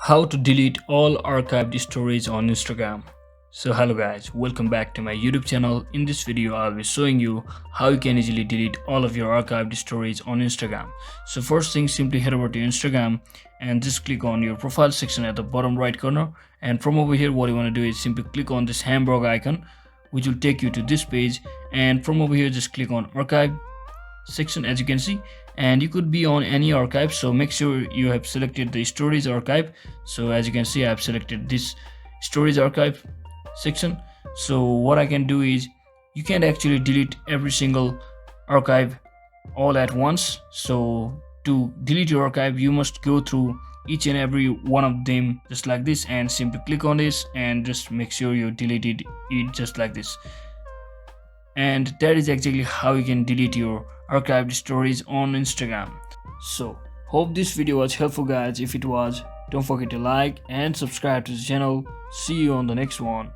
How to delete all archived stories on Instagram. So hello guys, welcome back to my YouTube channel. In this video I'll be showing you how you can easily delete all of your archived stories on Instagram. So first thing, simply head over to Instagram and just click on your profile section at the bottom right corner, and from over here what you want to do is simply click on this hamburger icon, which will take you to this page, and from over here just click on archive section, as you can see, and you could be on any archive, so make sure you have selected the stories archive. So as you can see, I have selected this stories archive section. So what I can do is, you can't actually delete every single archive all at once. So to delete your archive, you must go through each and every one of them just like this, and simply click on this and just make sure you deleted it just like this. And that is exactly how you can delete your archived stories on Instagram. So hope this video was helpful guys. If it was, don't forget to like and subscribe to the channel. See you on the next one.